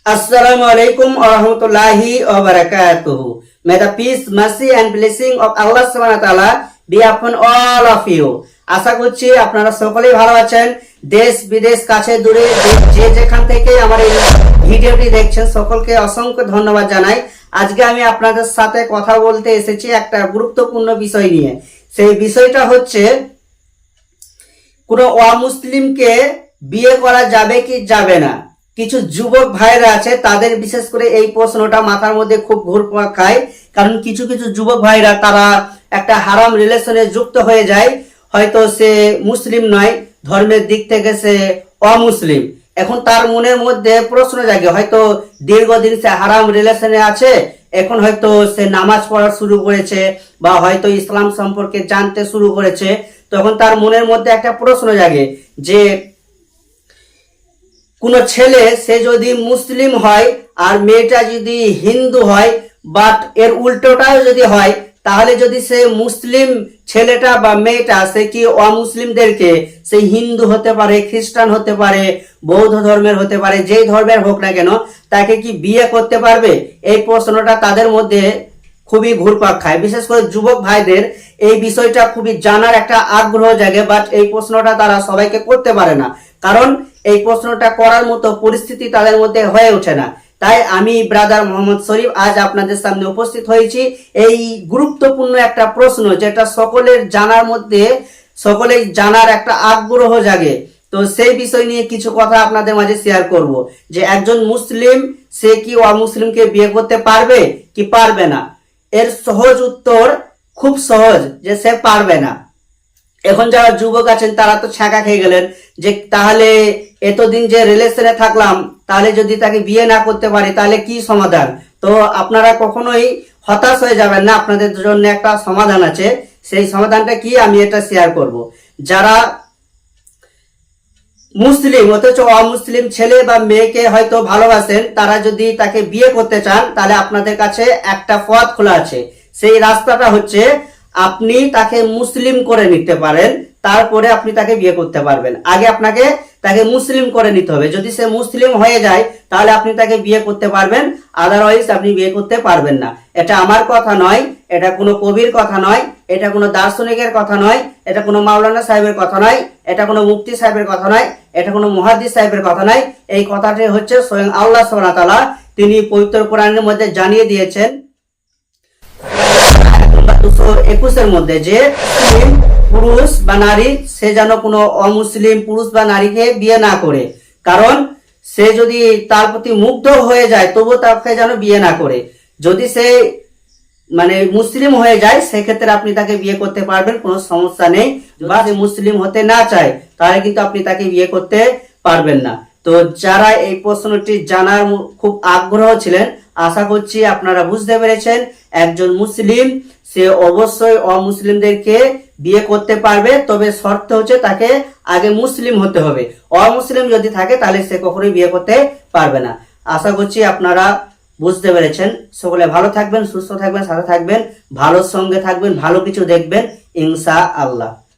Assalamu alaikum warahmatullahi wabarakatuh. May the peace, mercy and blessing of Allah subhanahu wa ta'ala be upon all of you. আশা করছি আপনারা সকলেই ভালো আছেন। দেশ বিদেশ কাছে দূরে যে যেখান থেকে আমার এই ভিডিওটি দেখছেন সকলকে অসংখ্য ধন্যবাদ জানাই। আজকে আমি আপনাদের সাথে কথা বলতে এসেছি একটা গুরুত্বপূর্ণ বিষয় নিয়ে। সেই বিষয়টা হচ্ছে কোনো অমুসলিমকে বিয়ে করা যাবে কি যাবে না। কিছু যুবক ভাইরা আছে তাদের বিশেষ করে এই প্রশ্নটা মাথার মধ্যে খুব ঘুরপাক খায়, কারণ কিছু কিছু যুবক ভাইরা তারা একটা হারাম রিলেশনে যুক্ত হয়ে যায়। হয়তো সে মুসলিম নয়, ধর্মের দিক থেকে সে অমুসলিম। এখন তার মনের মধ্যে প্রশ্ন জাগে, হয়তো দীর্ঘদিন সে হারাম রিলেশনে আছে, এখন হয়তো সে নামাজ পড়া শুরু করেছে বা হয়তো ইসলাম সম্পর্কে জানতে শুরু করেছে। তখন তার মনের মধ্যে একটা প্রশ্ন জাগে যে কোনো ছেলে সে যদি মুসলিম হয় আর মেয়েটা যদি হিন্দু হয়, বাট এর উল্টোটাও যদি হয়, তাহলে যদি সে মুসলিম ছেলেটা বা মেয়েটা সে কি অমুসলিমদেরকে, সে হিন্দু হতে পারে, খ্রিস্টান হতে পারে, বৌদ্ধ ধর্মের হতে পারে, যেই ধর্মের হোক না কেন, তাকে কি বিয়ে করতে পারবে? এই প্রশ্নটা তাদের মধ্যে খুবই ঘুরপাক খায়। বিশেষ করে যুবক ভাইদের এই বিষয়টা খুবই জানার একটা আগ্রহ জাগে, বাট এই প্রশ্নটা তারা সবাইকে করতে পারে না, কারণ এই প্রশ্নটা করার মতো পরিস্থিতি তাদের মধ্যে হয়ে ওঠে না। তাই আমি ব্রাদার মোহাম্মদ শরীফ আজ আপনাদের সামনে উপস্থিত হয়েছি এই গুরুত্বপূর্ণ একটা প্রশ্ন, যেটা সকলের জানার মধ্যে সকলেই জানার একটা আগ্রহ জাগে। তো সেই বিষয় নিয়ে কিছু কথা আপনাদের মাঝে শেয়ার করব, যে একজন মুসলিম সে কি অমুসলিমকে বিয়ে করতে পারবে কি পারবে না। এর সহজ উত্তর খুব সহজ, যে সে পারবে না। এখন যারা যুবক আছেন তারা তো ছ্যাঁকা খেয়ে গেলেন যে তাহলে এতদিন যে রিলেশনে থাকলাম, তাহলে যদি তাকে বিয়ে না করতে পারি তাহলে কি সমাধান? তো আপনারা কখনোই হতাশ হয়ে যাবেন না, আপনাদের জন্য একটা সমাধান আছে। সেই সমাধানটা কি আমি এটা শেয়ার করব। যারা মুসলিম অথচ অমুসলিম ছেলে বা মেয়েকে হয়তো ভালোবাসেন, তারা যদি তাকে বিয়ে করতে চান তাহলে আপনাদের কাছে একটা পথ খোলা আছে। সেই রাস্তাটা হচ্ছে আপনি তাকে মুসলিম করে নিতে পারেন, তারপরে আপনি তাকে বিয়ে করতে পারবেন। আগে আপনাকে তাকে মুসলিম করে নিতে হবে। যদি সে মুসলিম হয়ে যায় তাহলে আপনি তাকে বিয়ে করতে পারবেন, আদারওয়াইজ আপনি বিয়ে করতে পারবেন না। এটা আমার কথা নয়, এটা কোনো কবির কথা নয়, এটা কোনো দার্শনিকের কথা নয়, এটা কোনো মাওলানা সাহেবের কথা নয়, এটা কোনো মুফতি সাহেবের কথা নয়, এটা কোনো মুহাদ্দিস সাহেবের কথা নয়। এই কথাটি হচ্ছে স্বয়ং আল্লাহ সুবহানাহু ওয়া তাআলা, তিনি পবিত্র কোরআনের মধ্যে জানিয়ে দিয়েছেন 221 মধ্যে, যে পুরুষ বা নারী সে যেন কোনো অমুসলিম পুরুষ বা নারীকে বিয়ে না করে, কারণ সে যদি তার প্রতি মুগ্ধ হয়ে যায় তবু তাকে যেন বিয়ে না করে। যদি সে মুসলিম হয়ে যায় সেক্ষেত্রে আপনি তাকে বিয়ে করতে পারবেন, কোনো সমস্যা নেই। বা সে মুসলিম হতে না চায় তাহলে কিন্তু আপনি তাকে বিয়ে করতে পারবেন না। তো যারা এই প্রশ্নটি জানার খুব আগ্রহ ছিলেন, আশা করছি আপনারা বুঝতে পেরেছেন। একজন মুসলিম সে অবশ্যই অমুসলিমদেরকে বিয়ে করতে পারবে, তবে শর্ত হচ্ছে তাকে আগে মুসলিম হতে হবে। অমুসলিম যদি থাকে তাহলে সে কখনোই বিয়ে করতে পারবে না। আশা করছি আপনারা বুঝতে পেরেছেন। সকলে ভালো থাকবেন, সুস্থ থাকবেন, সাথে থাকবেন, ভালোর সঙ্গে থাকবেন, ভালো কিছু দেখবেন ইনশাআল্লাহ।